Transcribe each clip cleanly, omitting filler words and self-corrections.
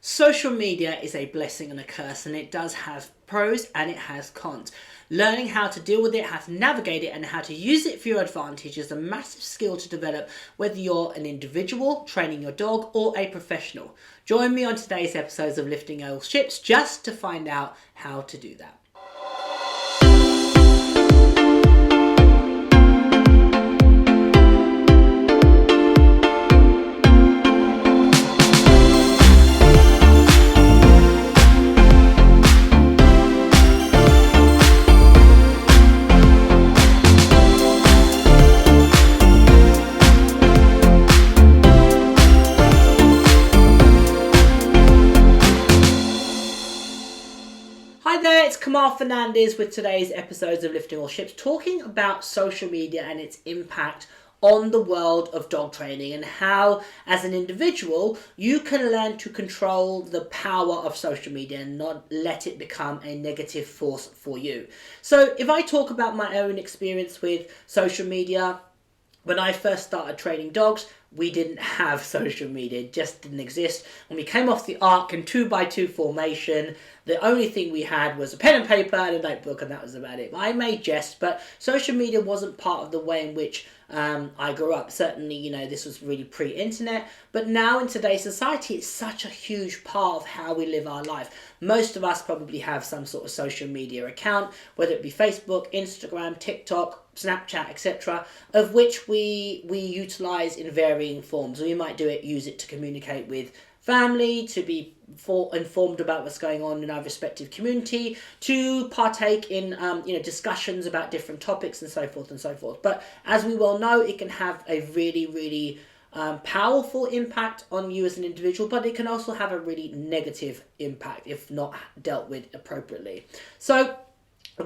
Social media is a blessing and a curse, and it does have pros and it has cons. Learning how to deal with it, how to navigate it, and how to use it for your advantage is a massive skill to develop, whether you're an individual training your dog or a professional. Join me on today's episodes of Lifting All Ships just to find out how to do that. Hi there, it's Kamal Fernandez with today's episodes of Lifting All Ships, talking about social media and its impact on the world of dog training and how, as an individual, you can learn to control the power of social media and not let it become a negative force for you. So if I talk about my own experience with social media, when I first started training dogs, we didn't have social media. It just didn't exist. When we came off the ark in 2x2 formation, the only thing we had was a pen and paper and a notebook, and that was about it. I may jest, but social media wasn't part of the way in which I grew up. Certainly, this was really pre-internet, but now in today's society, it's such a huge part of how we live our life. Most of us probably have some sort of social media account, whether it be Facebook, Instagram, TikTok, Snapchat, etc., of which we utilize in varying forms. We might use it to communicate with family, to be informed about what's going on in our respective community, to partake in discussions about different topics and so forth and so forth. But as we well know, it can have a really powerful impact on you as an individual, but it can also have a really negative impact if not dealt with appropriately. So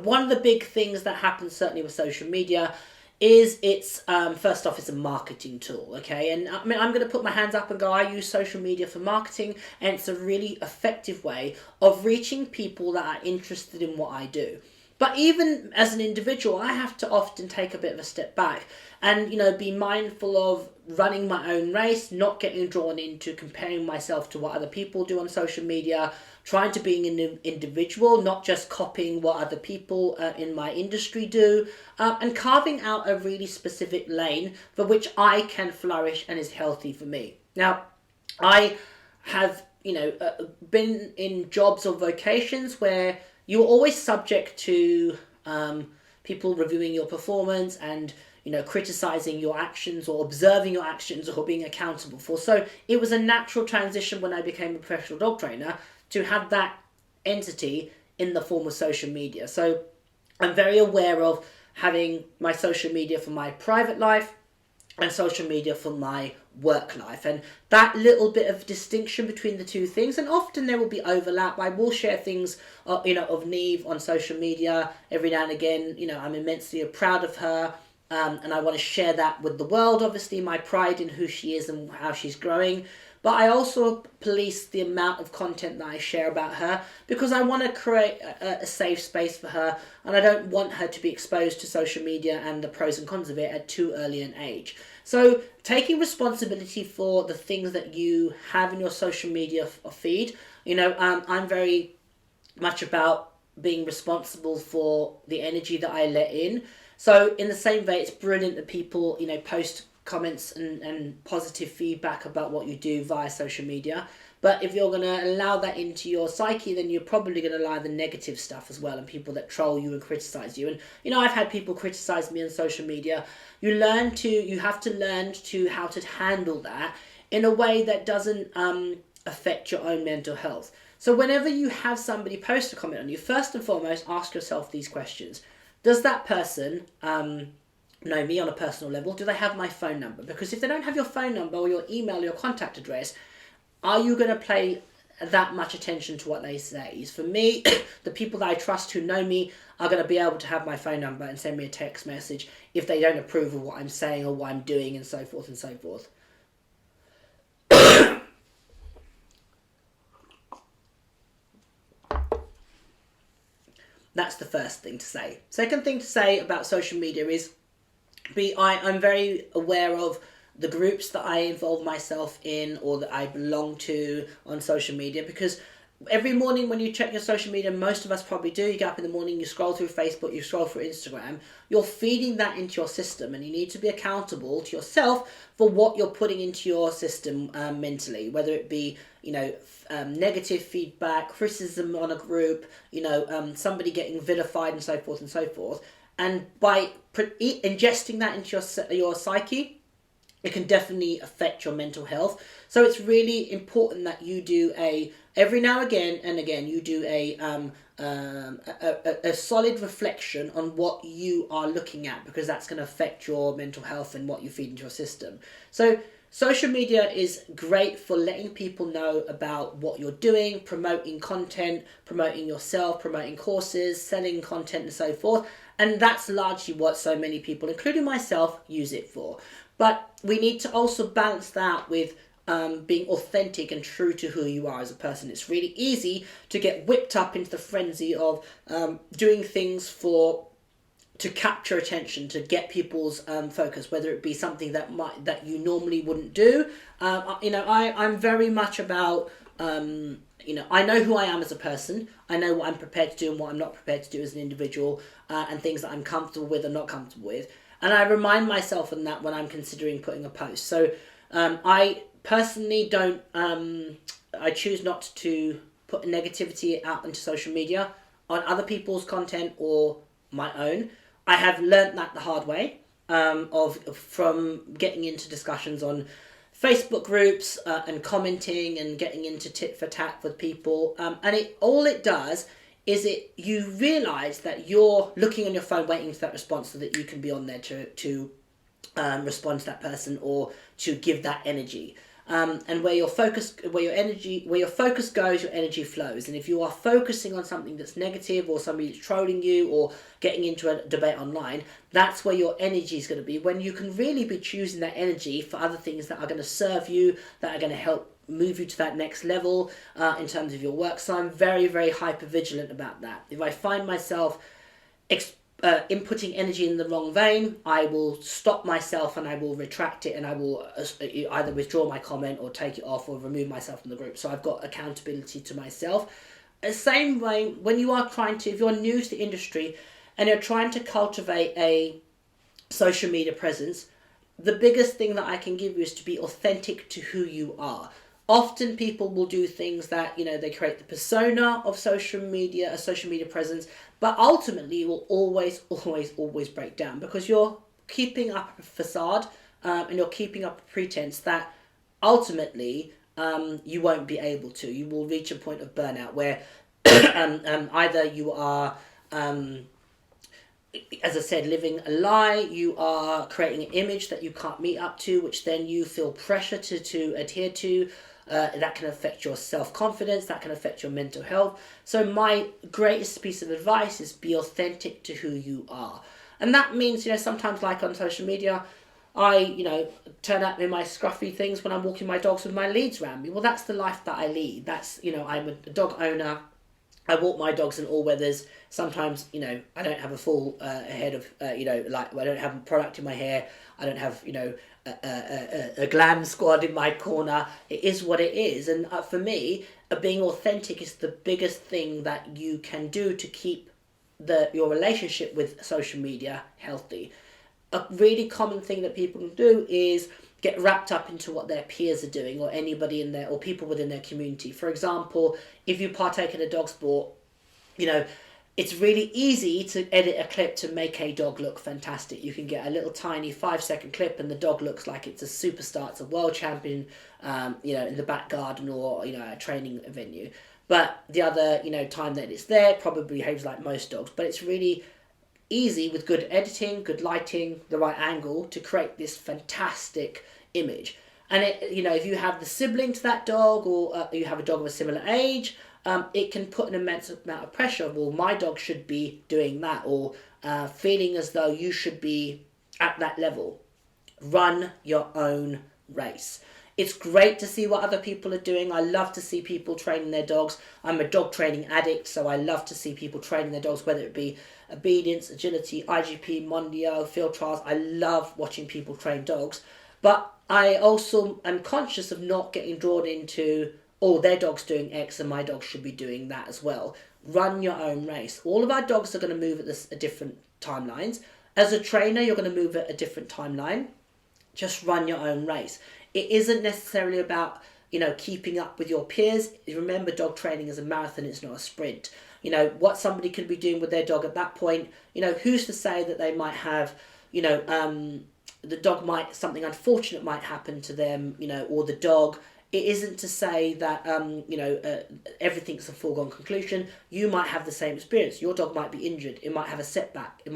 one of the big things that happens certainly with social media is it's first off, it's a marketing tool, okay? And I mean, I'm going to put my hands up and go, I use social media for marketing, and it's a really effective way of reaching people that are interested in what I do. But even as an individual, I have to often take a bit of a step back and, be mindful of running my own race, not getting drawn into comparing myself to what other people do on social media, trying to be an individual, not just copying what other people in my industry do, and carving out a really specific lane for which I can flourish and is healthy for me. Now, I have, been in jobs or vocations where you're always subject to people reviewing your performance and criticizing your actions or observing your actions or being accountable for. So it was a natural transition when I became a professional dog trainer to have that entity in the form of social media. So I'm very aware of having my social media for my private life and social media for my work life, and that little bit of distinction between the two things, and often there will be overlap. I will share things of Neve on social media every now and again. I'm immensely proud of her, and I want to share that with the world, obviously my pride in who she is and how she's growing. But I also police the amount of content that I share about her, because I want to create a safe space for her, and I don't want her to be exposed to social media and the pros and cons of it at too early an age. So taking responsibility for the things that you have in your social media feed, I'm very much about being responsible for the energy that I let in. So in the same way, it's brilliant that people, post comments and positive feedback about what you do via social media. But if you're going to allow that into your psyche, then you're probably going to allow the negative stuff as well, and people that troll you and criticize you. And, I've had people criticize me on social media. You have to learn to how to handle that in a way that doesn't affect your own mental health. So whenever you have somebody post a comment on you, first and foremost, ask yourself these questions. Does that person know me on a personal level? Do they have my phone number? Because if they don't have your phone number or your email or your contact address, are you going to pay that much attention to what they say? For me, the people that I trust who know me are going to be able to have my phone number and send me a text message if they don't approve of what I'm saying or what I'm doing, and so forth and so forth. That's the first thing to say. Second thing to say about social media is I'm very aware of the groups that I involve myself in or that I belong to on social media, because every morning when you check your social media, most of us probably do, you get up in the morning, you scroll through Facebook, you scroll through Instagram, you're feeding that into your system, and you need to be accountable to yourself for what you're putting into your system mentally, whether it be, negative feedback, criticism on a group, somebody getting vilified and so forth and so forth. And by ingesting that into your psyche, it can definitely affect your mental health. So it's really important that you do every now and again, you do a solid reflection on what you are looking at, because that's going to affect your mental health and what you feed into your system. So social media is great for letting people know about what you're doing, promoting content, promoting yourself, promoting courses, selling content and so forth. And that's largely what so many people, including myself, use it for. But we need to also balance that with being authentic and true to who you are as a person. It's really easy to get whipped up into the frenzy of doing things to capture attention, to get people's focus, whether it be something that you normally wouldn't do. I'm very much about, I know who I am as a person. I know what I'm prepared to do and what I'm not prepared to do as an individual, and things that I'm comfortable with and not comfortable with. And I remind myself of that when I'm considering putting a post. So I personally don't, I choose not to put negativity out into social media on other people's content or my own. I have learnt that the hard way, from getting into discussions on Facebook groups and commenting and getting into tit for tat with people. And all it does is you realise that you're looking on your phone waiting for that response so that you can be on there to respond to that person or to give that energy. And where your focus goes, your energy flows. And if you are focusing on something that's negative, or somebody that's trolling you, or getting into a debate online, that's where your energy is going to be, when you can really be choosing that energy for other things that are going to serve you, that are going to help move you to that next level in terms of your work. So I'm very, very hyper vigilant about that. If I find myself inputting energy in the wrong vein, I will stop myself and I will retract it, and I will either withdraw my comment or take it off or remove myself from the group. So I've got accountability to myself. The same way, when you are if you're new to the industry and you're trying to cultivate a social media presence, the biggest thing that I can give you is to be authentic to who you are. Often people will do things that, they create the persona of social media, a social media presence, but ultimately it will always, always, always break down, because you're keeping up a facade and you're keeping up a pretense that ultimately you won't be able to. You will reach a point of burnout where either you are, as I said, living a lie, you are creating an image that you can't meet up to, which then you feel pressure to adhere to. That can affect your self-confidence, that can affect your mental health. So my greatest piece of advice is be authentic to who you are. And that means, sometimes like on social media, I, turn up in my scruffy things when I'm walking my dogs with my leads around me. Well, that's the life that I lead. That's, I'm a dog owner. I walk my dogs in all weathers. Sometimes, I don't have a full head of, I don't have a product in my hair. I don't have, a glam squad in my corner. It is what it is. And for me, being authentic is the biggest thing that you can do to keep your relationship with social media healthy. A really common thing that people can do is get wrapped up into what their peers are doing, or anybody in there, or people within their community. For example, if you partake in a dog sport, it's really easy to edit a clip to make a dog look fantastic. You can get a little tiny 5-second clip and the dog looks like it's a superstar, it's a world champion, in the back garden or, a training venue. But the other, time that it's there, it probably behaves like most dogs. But it's really easy with good editing, good lighting, the right angle to create this fantastic image. And if you have the sibling to that dog, or you have a dog of a similar age, it can put an immense amount of pressure. Well, my dog should be doing that, or feeling as though you should be at that level. Run your own race. It's great to see what other people are doing. I love to see people training their dogs. I'm a dog training addict, so I love to see people training their dogs, whether it be obedience, agility, IGP, Mondio, field trials. I love watching people train dogs. But I also am conscious of not getting drawn into, oh, their dog's doing X and my dog should be doing that as well. Run your own race. All of our dogs are going to move at different timelines. As a trainer, you're going to move at a different timeline. Just run your own race. It isn't necessarily about, keeping up with your peers. Remember, dog training is a marathon, it's not a sprint. What somebody could be doing with their dog at that point, who's to say that they might have, the dog something unfortunate might happen to them, or the dog. It isn't to say that, everything's a foregone conclusion. You might have the same experience. Your dog might be injured. It might have a setback. You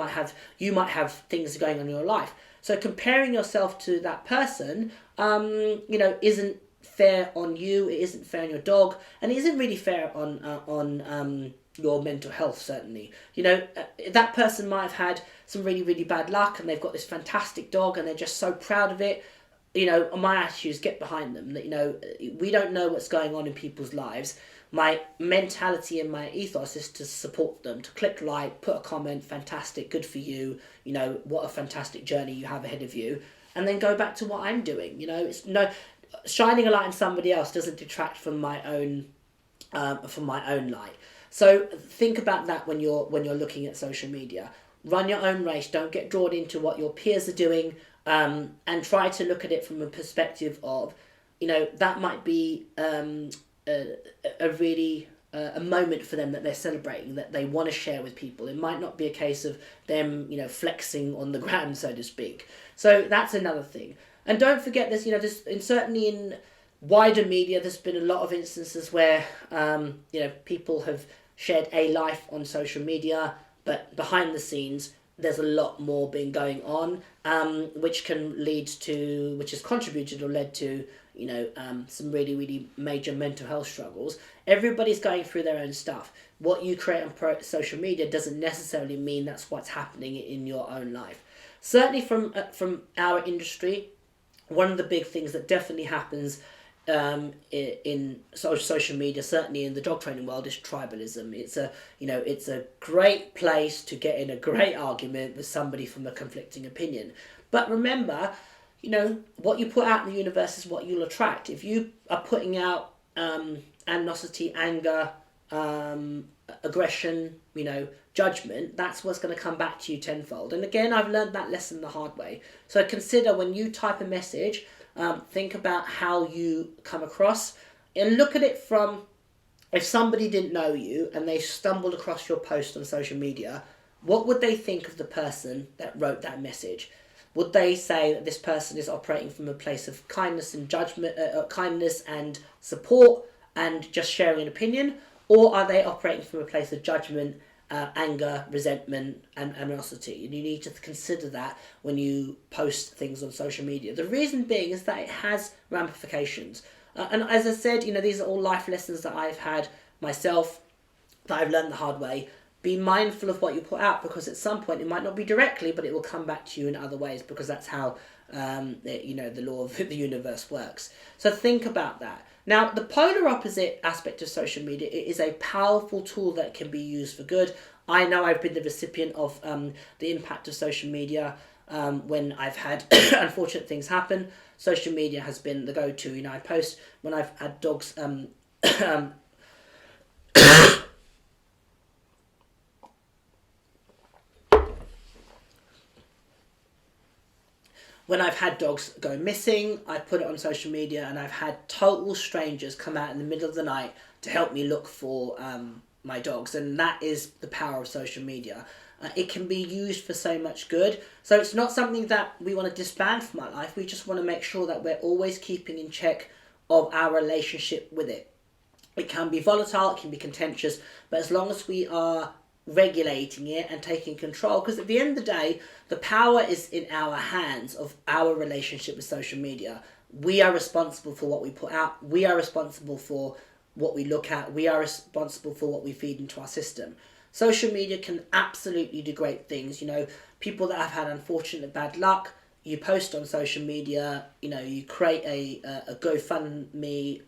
might have things going on in your life. So comparing yourself to that person, isn't fair on you. It isn't fair on your dog, and it isn't really fair on your mental health. Certainly, that person might have had some really, really bad luck, and they've got this fantastic dog, and they're just so proud of it. My attitude is get behind them. We don't know what's going on in people's lives. My mentality and my ethos is to support them, to click like, put a comment, fantastic, good for you, what a fantastic journey you have ahead of you, and then go back to what I'm doing. It's shining a light on somebody else doesn't detract from my own light. So think about that when you're looking at social media. Run your own race. Don't get drawn into what your peers are doing, and try to look at it from a perspective of, that might be a really a moment for them that they're celebrating, that they want to share with people. It might not be a case of them, flexing on the gram, so to speak. So that's another thing. And don't forget this, certainly in wider media, there's been a lot of instances where, people have shared a life on social media, but behind the scenes, there's a lot more been going on, which has contributed or led to, some really, really major mental health struggles. Everybody's going through their own stuff. What you create on social media doesn't necessarily mean that's what's happening in your own life. Certainly from our industry, one of the big things that definitely happens in social media, certainly in the dog training world, is tribalism. It's a great place to get in a great argument with somebody from a conflicting opinion. But remember, what you put out in the universe is what you'll attract. If you are putting out animosity, anger, aggression, judgment, that's what's going to come back to you tenfold. And again, I've learned that lesson the hard way. So consider when you type a message, think about how you come across, and look at it from, if somebody didn't know you and they stumbled across your post on social media, what would they think of the person that wrote that message? Would they say that this person is operating from a place of kindness and judgment, kindness and support, and just sharing an opinion? Or are they operating from a place of judgment, anger, resentment, and animosity? And you need to consider that when you post things on social media. The reason being is that it has ramifications. And as I said, these are all life lessons that I've had myself, that I've learned the hard way. Be mindful of what you put out, because at some point it might not be directly, but it will come back to you in other ways, because that's how the law of the universe works. So think about that. Now, the polar opposite aspect of social media, it is a powerful tool that can be used for good. I know I've been the recipient of the impact of social media when I've had unfortunate things happen. Social media has been the go-to. I post when I've had dogs when I've had dogs go missing, I put it on social media, and I've had total strangers come out in the middle of the night to help me look for my dogs. And that is the power of social media. It can be used for so much good. So it's not something that we want to disband from our life. We just want to make sure that we're always keeping in check of our relationship with it. It can be volatile, it can be contentious, but as long as we are regulating it and taking control, because at the end of the day, the power is in our hands of our relationship with social media. We are responsible for what we put out. We are responsible for what we look at. We are responsible for what we feed into our system. Social media can absolutely do great things. People that have had unfortunate bad luck, you post on social media, you create a GoFundMe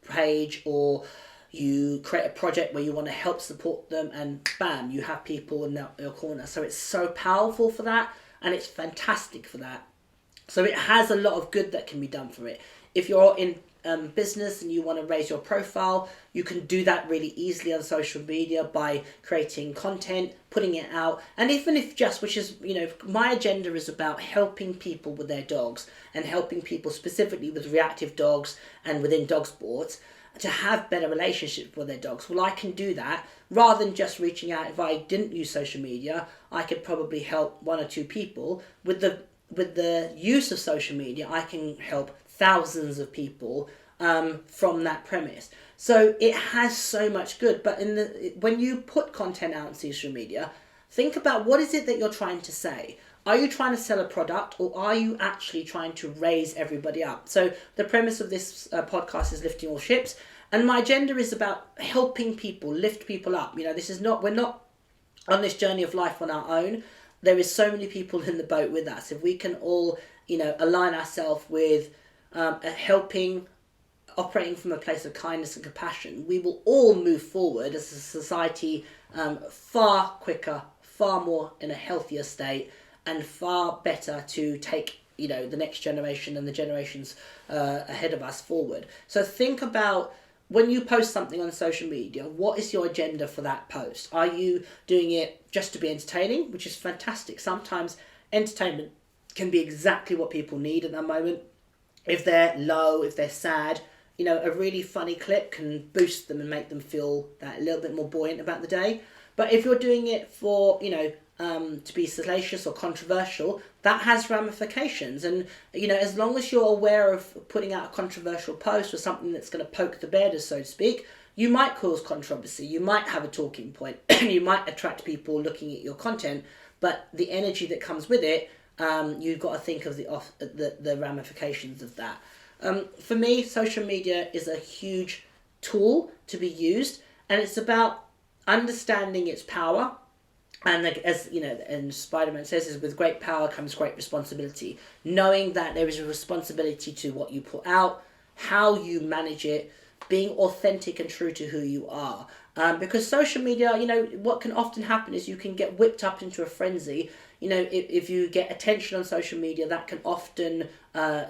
page, or you create a project where you want to help support them, and bam, you have people in your corner. So it's so powerful for that, and it's fantastic for that. So it has a lot of good that can be done for it. If you're in business and you want to raise your profile, you can do that really easily on social media by creating content, putting it out. And even if just, which is, my agenda is about helping people with their dogs and helping people specifically with reactive dogs and within dog sports to have better relationships with their dogs. Well, I can do that rather than just reaching out. If I didn't use social media, I could probably help one or two people. With the use of social media, I can help thousands of people from that premise. So it has so much good. But when you put content out on social media, think about what is it that you're trying to say. Are you trying to sell a product, or are you actually trying to raise everybody up? So the premise of this podcast is Lifting All Ships, and my agenda is about helping people, lift people up. We're not on this journey of life on our own. There is so many people in the boat with us. If we can all, align ourselves with helping, operating from a place of kindness and compassion, we will all move forward as a society far quicker, far more in a healthier state, and far better to take the next generation and the generations ahead of us forward. So think about, when you post something on social media, what is your agenda for that post? Are you doing it just to be entertaining, which is fantastic? Sometimes entertainment can be exactly what people need at that moment. If they're low, if they're sad, a really funny clip can boost them and make them feel that a little bit more buoyant about the day. But if you're doing it for, to be salacious or controversial, that has ramifications. And, as long as you're aware of putting out a controversial post or something that's going to poke the bear, so to speak, you might cause controversy, you might have a talking point, you might attract people looking at your content, but the energy that comes with it, you've got to think of the ramifications of that. For me, social media is a huge tool to be used, and it's about understanding its power. And as and Spider-Man says, is with great power comes great responsibility. Knowing that there is a responsibility to what you put out, how you manage it, being authentic and true to who you are. Because social media, what can often happen is you can get whipped up into a frenzy. If you get attention on social media, that can often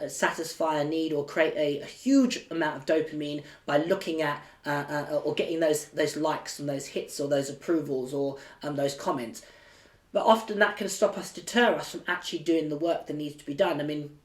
satisfy a need or create a huge amount of dopamine by looking at or getting those likes and those hits or those approvals or those comments. But often that can deter us from actually doing the work that needs to be done. I mean,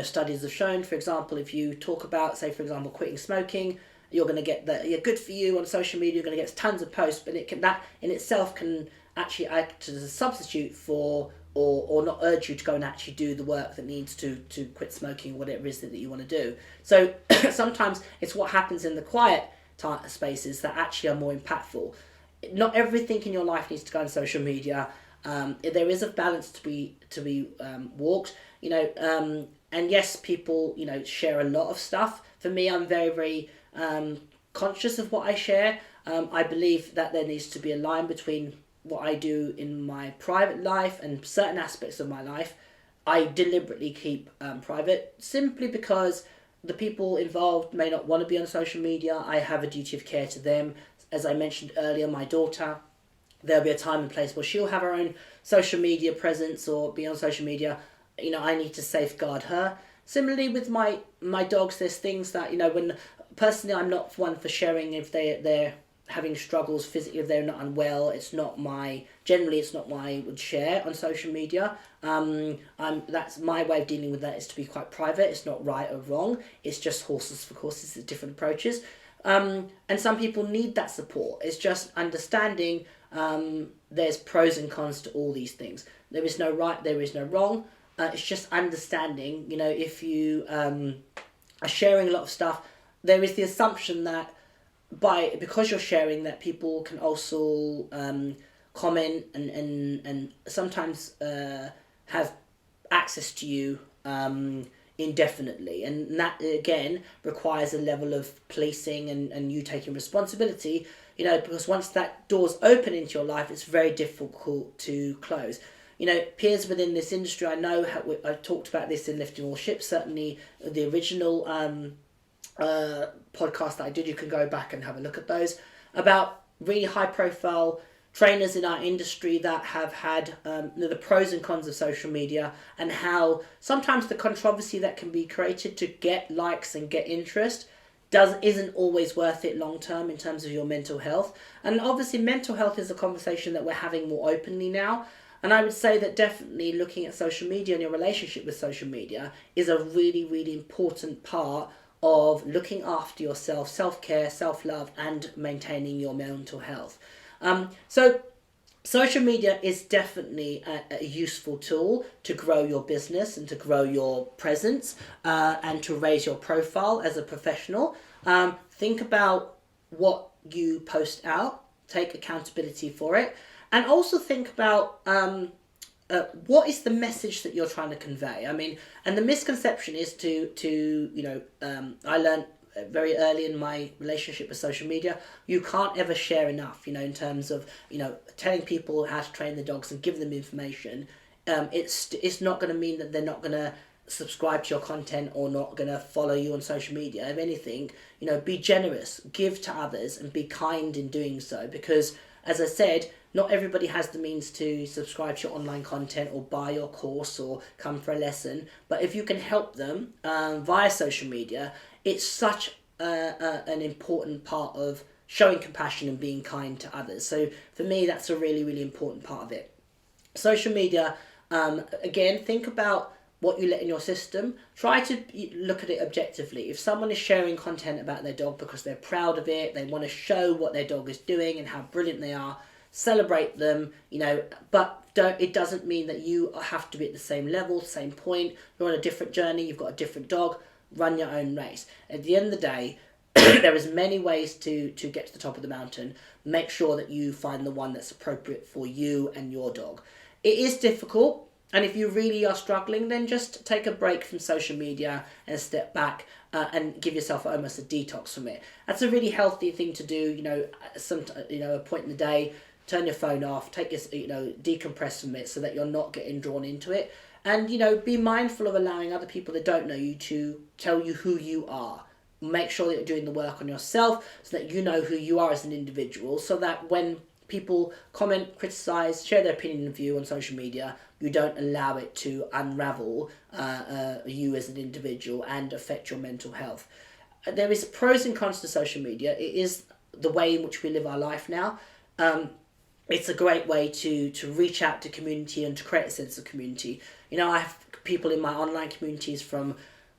studies have shown, for example, if you talk about, say, for example, quitting smoking, you're going to get good for you on social media, you're going to get tons of posts, but that in itself can actually act as a substitute for or not urge you to go and actually do the work that needs to quit smoking, whatever it is that you want to do. So sometimes it's what happens in the quiet spaces that actually are more impactful. Not everything in your life needs to go on social media. There is a balance to be walked, and yes, people share a lot of stuff. For me, I'm very, very conscious of what I share. I believe that there needs to be a line between what I do in my private life and certain aspects of my life. I deliberately keep private, simply because the people involved may not want to be on social media. I have a duty of care to them. As I mentioned earlier, my daughter, there'll be a time and place where she'll have her own social media presence or be on social media. I need to safeguard her. Similarly with my dogs, there's things that, when personally I'm not one for sharing if they're having struggles physically, if they're not unwell. Generally it's not what I would share on social media. That's my way of dealing with that, is to be quite private. It's not right or wrong. It's just horses for courses, it's different approaches. And some people need that support. It's just understanding there's pros and cons to all these things. There is no right, there is no wrong. It's just understanding, if you are sharing a lot of stuff, there is the assumption that because you're sharing, that people can also comment and sometimes have access to you indefinitely, and that again requires a level of policing and you taking responsibility, because once that door's open into your life, it's very difficult to close. Peers within this industry, I know I talked about this in Lifting All Ships, certainly the original podcast that I did, you can go back and have a look at those, about really high profile trainers in our industry that have had the pros and cons of social media, and how sometimes the controversy that can be created to get likes and get interest isn't always worth it long term in terms of your mental health. And obviously mental health is a conversation that we're having more openly now. And I would say that definitely looking at social media and your relationship with social media is a really, really important part of looking after yourself, self-care, self-love, and maintaining your mental health. So social media is definitely a useful tool to grow your business and to grow your presence and to raise your profile as a professional. Think about what you post out, take accountability for it, and also think about what is the message that you're trying to convey. I mean, and the misconception is I learned very early in my relationship with social media, you can't ever share enough, in terms of, telling people how to train the dogs and give them information. It's not going to mean that they're not going to subscribe to your content or not going to follow you on social media. If anything, be generous, give to others, and be kind in doing so, because as I said, not everybody has the means to subscribe to your online content or buy your course or come for a lesson. But if you can help them via social media, it's such an important part of showing compassion and being kind to others. So for me, that's a really, really important part of it. Social media, again, think about what you let in your system. Try to look at it objectively. If someone is sharing content about their dog because they're proud of it, they want to show what their dog is doing and how brilliant they are, celebrate them, but it doesn't mean that you have to be at the same level, same point. You're on a different journey, you've got a different dog. Run your own race. At the end of the day, there is many ways to get to the top of the mountain. Make sure that you find the one that's appropriate for you and your dog. It is difficult, and if you really are struggling, then just take a break from social media and step back and give yourself almost a detox from it. That's a really healthy thing to do. A point in the day, turn your phone off, take your, decompress from it so that you're not getting drawn into it. And, be mindful of allowing other people that don't know you to tell you who you are. Make sure that you're doing the work on yourself so that you know who you are as an individual, so that when people comment, criticize, share their opinion and view on social media, you don't allow it to unravel you as an individual and affect your mental health. There is pros and cons to social media. It is the way in which we live our life now. It's a great way to reach out to community and to create a sense of community. I have people in my online communities from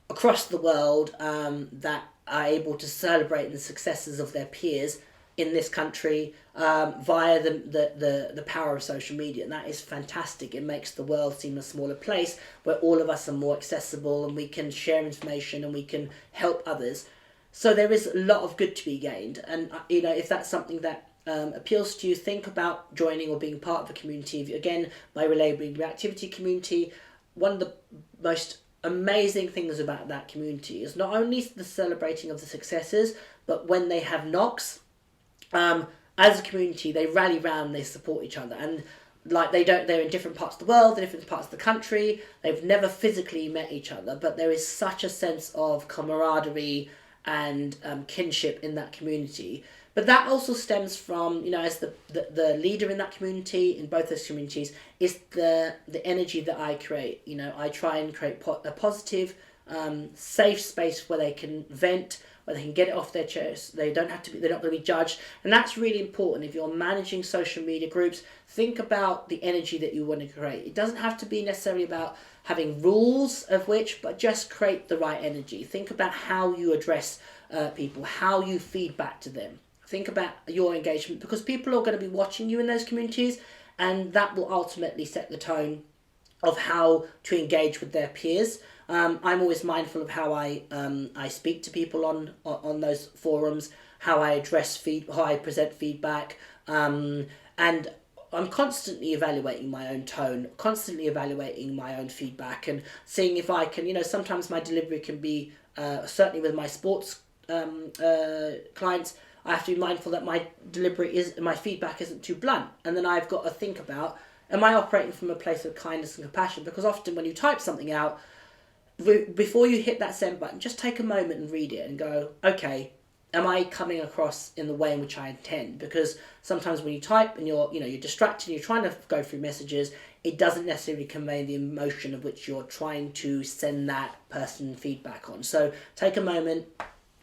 across the world that are able to celebrate the successes of their peers in this country via the power of social media. And that is fantastic. It makes the world seem a smaller place where all of us are more accessible and we can share information and we can help others. So there is a lot of good to be gained. And, if that's something that appeals to you, think about joining or being part of a community. Again, my Relabouring Reactivity community, one of the most amazing things about that community is not only the celebrating of the successes, but when they have knocks, as a community, they rally round, they support each other. And they're in different parts of the world, different parts of the country, they've never physically met each other, but there is such a sense of camaraderie and kinship in that community. But that also stems from, as the leader in that community, in both those communities, is the energy that I create. I try and create a positive, safe space where they can vent, where they can get it off their chest. They're not going to be judged. And that's really important. If you're managing social media groups, think about the energy that you want to create. It doesn't have to be necessarily about having rules of which, but just create the right energy. Think about how you address people, how you feed back to them. Think about your engagement, because people are going to be watching you in those communities, and that will ultimately set the tone of how to engage with their peers. I'm always mindful of how I speak to people on those forums, how I how I present feedback, and I'm constantly evaluating my own tone, constantly evaluating my own feedback, and seeing if I can. Sometimes my delivery can be certainly with my sports clients. I have to be mindful that my my feedback isn't too blunt. And then I've got to think about, am I operating from a place of kindness and compassion? Because often when you type something out, before you hit that send button, just take a moment and read it and go, okay, am I coming across in the way in which I intend? Because sometimes when you type and you're distracted, you're trying to go through messages, it doesn't necessarily convey the emotion of which you're trying to send that person feedback on. So take a moment,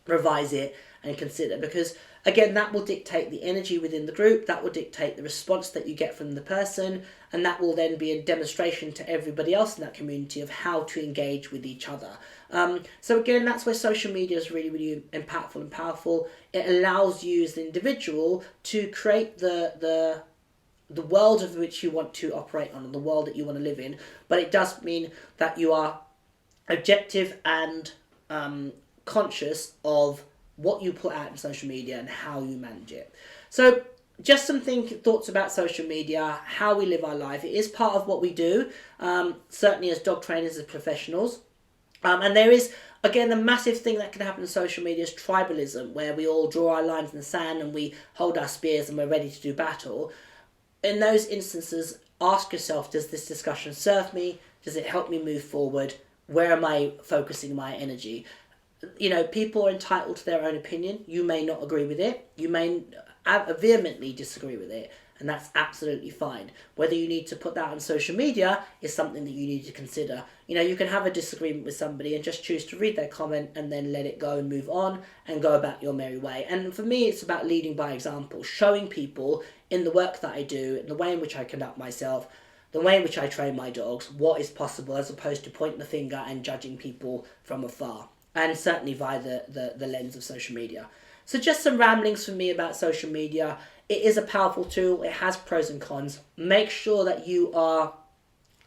revise it, and consider, because again, that will dictate the energy within the group, that will dictate the response that you get from the person, and that will then be a demonstration to everybody else in that community of how to engage with each other. So again, that's where social media is really, really impactful and powerful. It allows you as an individual to create the world of which you want to operate on, the world that you want to live in, but it does mean that you are objective and conscious of what you put out in social media and how you manage it. So just some thoughts about social media, how we live our life. It is part of what we do, certainly as dog trainers, as professionals. And there is, again, the massive thing that can happen in social media is tribalism, where we all draw our lines in the sand and we hold our spears and we're ready to do battle. In those instances, ask yourself, does this discussion serve me? Does it help me move forward? Where am I focusing my energy? People are entitled to their own opinion. You may not agree with it. You may vehemently disagree with it. And that's absolutely fine. Whether you need to put that on social media is something that you need to consider. You can have a disagreement with somebody and just choose to read their comment and then let it go and move on and go about your merry way. And for me, it's about leading by example, showing people in the work that I do, in the way in which I conduct myself, the way in which I train my dogs, what is possible, as opposed to pointing the finger and judging people from afar. And certainly via the lens of social media. So just some ramblings from me about social media. It is a powerful tool. It has pros and cons. Make sure that you are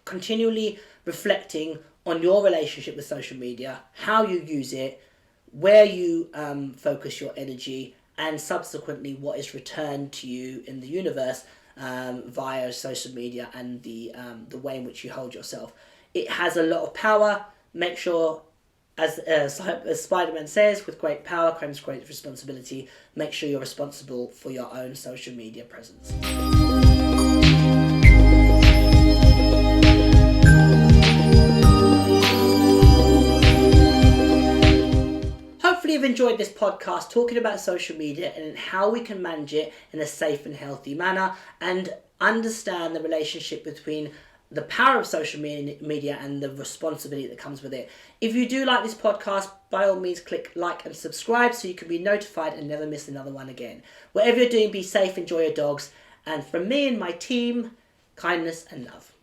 continually reflecting on your relationship with social media, how you use it, where you focus your energy, and subsequently what is returned to you in the universe via social media and the way in which you hold yourself. It has a lot of power. Make sure, as Spider-Man says, with great power comes great responsibility. Make sure you're responsible for your own social media presence. Hopefully you've enjoyed this podcast talking about social media and how we can manage it in a safe and healthy manner and understand the relationship between the power of social media and the responsibility that comes with it. If you do like this podcast, by all means click like and subscribe so you can be notified and never miss another one again. Whatever you're doing, be safe, enjoy your dogs, and from me and my team, kindness and love.